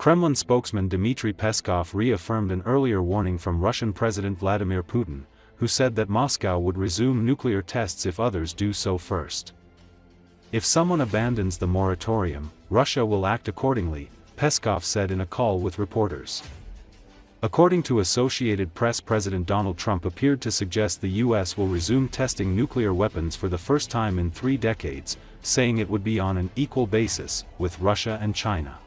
Kremlin spokesman Dmitry Peskov reaffirmed an earlier warning from Russian President Vladimir Putin, who said that Moscow would resume nuclear tests if others do so first. If someone abandons the moratorium, Russia will act accordingly, Peskov said in a call with reporters. According to Associated Press, President Donald Trump appeared to suggest the U.S. will resume testing nuclear weapons for the first time in 3 decades, saying it would be on an equal basis with Russia and China.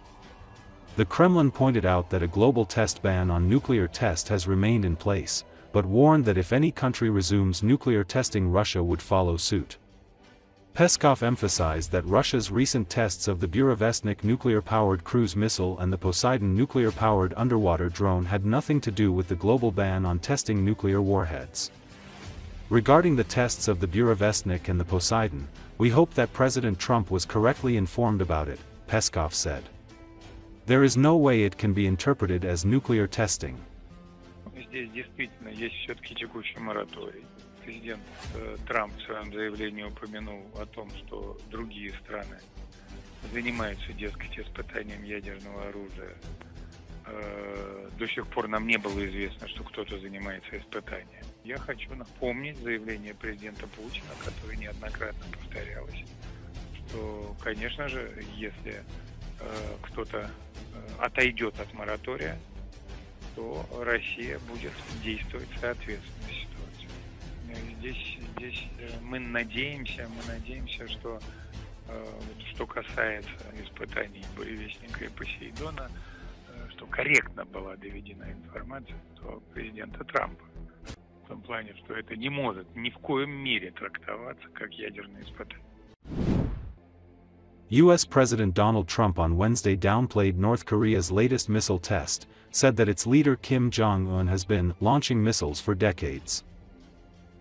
The Kremlin pointed out that a global test ban on nuclear test has remained in place, but warned that if any country resumes nuclear testing, Russia would follow suit. Peskov emphasized that Russia's recent tests of the Burevestnik nuclear-powered cruise missile and the Poseidon nuclear-powered underwater drone had nothing to do with the global ban on testing nuclear warheads. Regarding the tests of the Burevestnik and the Poseidon, we hope that President Trump was correctly informed about it, Peskov said. There is no way it can be interpreted as nuclear testing. Здесь действительно есть все-таки текущий мораторий. Президент Трамп в своем заявлении упомянул о том, что другие страны занимаются, дескать, испытанием ядерного оружия. До сих пор нам не было известно, что кто-то занимается испытанием. Я хочу напомнить заявление президента Путина, которое неоднократно повторялось, что, конечно же, если кто-то отойдет от моратория, то Россия будет действовать соответственно ситуации. Здесь мы надеемся, что касается испытаний Буревестника и Посейдона, что корректно была доведена информация от президента Трампа. В том плане, что это не может ни в коем мере трактоваться как ядерное испытание. U.S. President Donald Trump on Wednesday downplayed North Korea's latest missile test, said that its leader Kim Jong-un has been launching missiles for decades.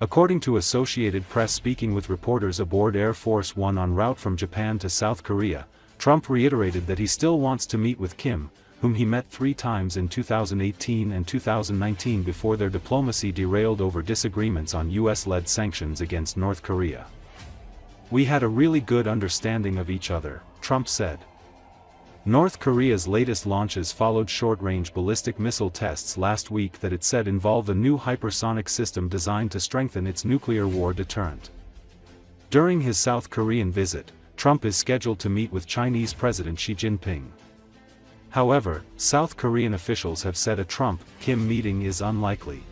According to Associated Press, speaking with reporters aboard Air Force One en route from Japan to South Korea, Trump reiterated that he still wants to meet with Kim, whom he met 3 times in 2018 and 2019 before their diplomacy derailed over disagreements on U.S.-led sanctions against North Korea. "We had a really good understanding of each other," Trump said. North Korea's latest launches followed short-range ballistic missile tests last week that it said involved a new hypersonic system designed to strengthen its nuclear war deterrent. During his South Korean visit, Trump is scheduled to meet with Chinese President Xi Jinping. However, South Korean officials have said a Trump-Kim meeting is unlikely.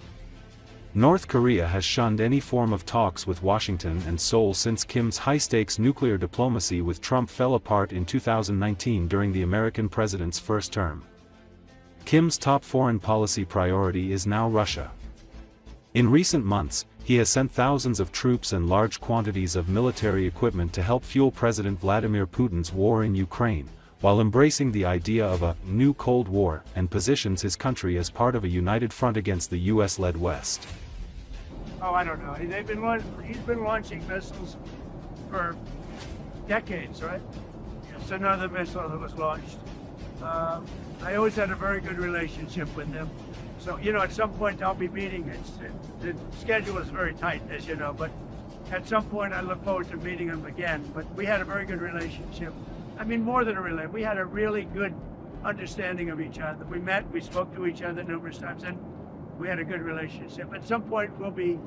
North Korea has shunned any form of talks with Washington and Seoul since Kim's high-stakes nuclear diplomacy with Trump fell apart in 2019 during the American president's first term. Kim's top foreign policy priority is now Russia. In recent months, he has sent thousands of troops and large quantities of military equipment to help fuel President Vladimir Putin's war in Ukraine, while embracing the idea of a new Cold War and positions his country as part of a united front against the US-led West. Oh, I don't know. He's been launching missiles for decades, right? It's another missile that was launched. I always had a very good relationship with him. So, at some point I'll be meeting. The schedule is very tight, as you know, but at some point I look forward to meeting him again. But we had a very good relationship. I mean, more than a relationship. We had a really good understanding of each other. We met, we spoke to each other numerous times, and we had a good relationship. At some point, we'll be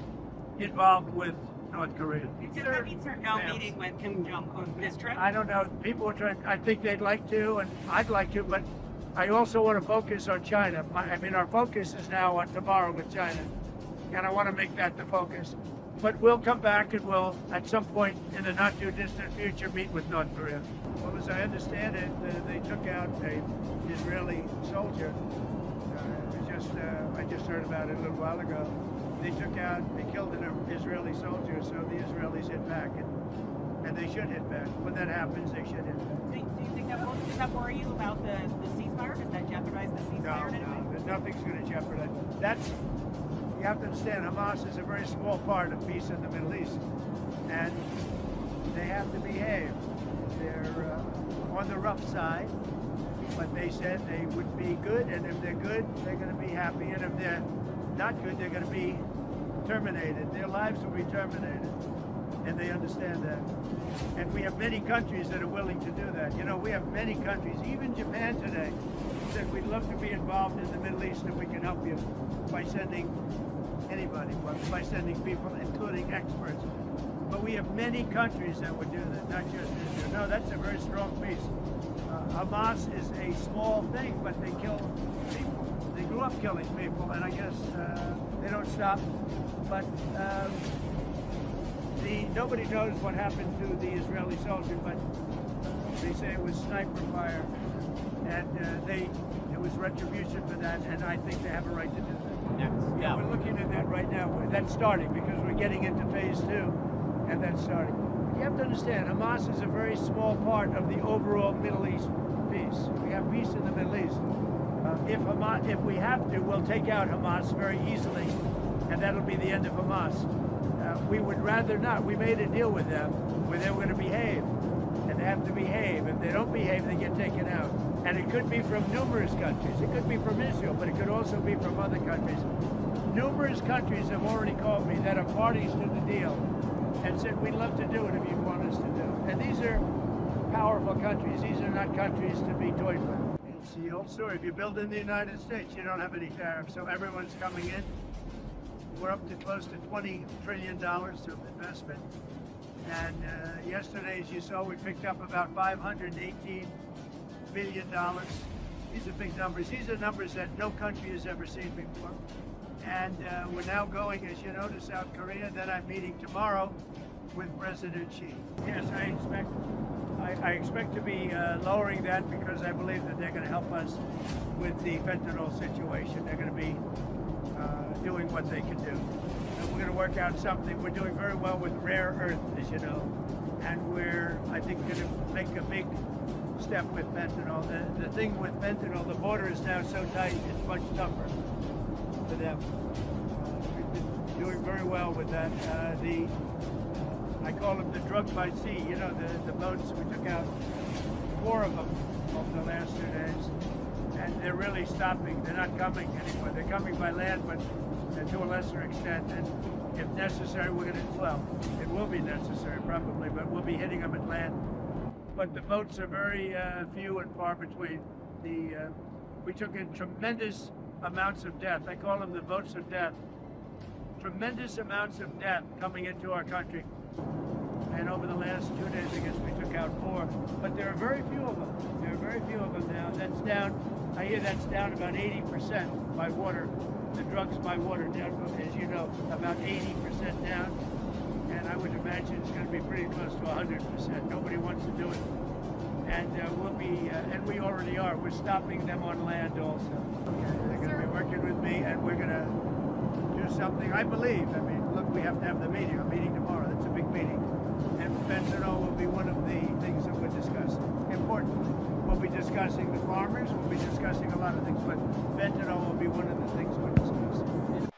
involved with North Korea. Does that mean no meeting with Kim Jong-un this trip? I don't know. People are trying. I think they'd like to, and I'd like to, but I also want to focus on China. Our focus is now on tomorrow with China, and I want to make that the focus. But we'll come back and we'll, at some point in the not too distant future, meet with North Korea. Well, as I understand it, they took out an Israeli soldier. I just heard about it a little while ago. They killed an Israeli soldier, so the Israelis hit back, and they should hit back. When that happens, they should hit back. Do you think does that worry you about the ceasefire? Does that jeopardize the ceasefire? No, nothing's going to jeopardize. You have to understand, Hamas is a very small part of peace in the Middle East, and they have to behave. They're on the rough side, but they said they would be good, and if they're good, they're going to be happy, and if they're not good, they're going to be terminated. Their lives will be terminated. and they understand that. And we have many countries that are willing to do that. You know, we have many countries, even Japan today, said we'd love to be involved in the Middle East and we can help you by sending anybody, by sending people, including experts. But we have many countries that would do that, not just Israel. No, that's a very strong piece. Hamas is a small thing, but they kill people. They grew up killing people, and I guess they don't stop. But nobody knows what happened to the Israeli soldier, but they say it was sniper fire, and it was retribution for that, and I think they have a right to do that. Yes. Yeah. We're looking at that right now. That's starting because we're getting into phase 2, and that's starting. You have to understand, Hamas is a very small part of the overall Middle East peace. We have peace in the Middle East. If we have to, we'll take out Hamas very easily, and that'll be the end of Hamas. We would rather not. We made a deal with them where they were going to behave, and they have to behave. If they don't behave, they get taken out. And it could be from numerous countries. It could be from Israel, but it could also be from other countries. Numerous countries have already called me that are parties to the deal and said, we'd love to do it if you want us to do it. And these are powerful countries. These are not countries to be toyed with. It's the old story. If you build in the United States, you don't have any tariffs, so everyone's coming in. We're up to close to $20 trillion of investment. And yesterday, as you saw, we picked up about $518 billion. These are big numbers. These are numbers that no country has ever seen before. And we're now going, as you know, to South Korea. Then I'm meeting tomorrow with President Xi. Yes, I expect to be lowering that because I believe that they're going to help us with the fentanyl situation. They're going to be doing what they can do. And we're going to work out something. We're doing very well with rare earth, as you know, and we're, I think, going to make a big step with fentanyl. The thing with fentanyl, the border is now so tight, it's much tougher for them. We've been doing very well with that. I call them the drug by sea. You know, the boats, we took out 4 of them over the last 2 days. And they're really stopping. They're not coming anymore. They're coming by land, but to a lesser extent. And if necessary, we're going to, well, it will be necessary probably, but we'll be hitting them at land. But the boats are very few and far between. We took in tremendous amounts of death. I call them the boats of death. Tremendous amounts of death coming into our country. And over the last 2 days, I guess we took out 4. But there are very few of them. There are very few of them now. That's down, I hear that's down about 80% by water. The drugs by water down, as you know, about 80% down. And I would imagine it's going to be pretty close to 100%. Nobody wants to do it. And we'll be, and we already are. We're stopping them on land also. Okay. They're going to be working with me, and we're going to do something, I believe. I mean, look, we have to have the meeting. I'm meeting tomorrow. That's a big meeting. And fentanyl will be one of the things that we're discussing. Importantly, we'll be discussing the farmers. We'll be discussing a lot of things, but fentanyl will be one of the things we're discussing.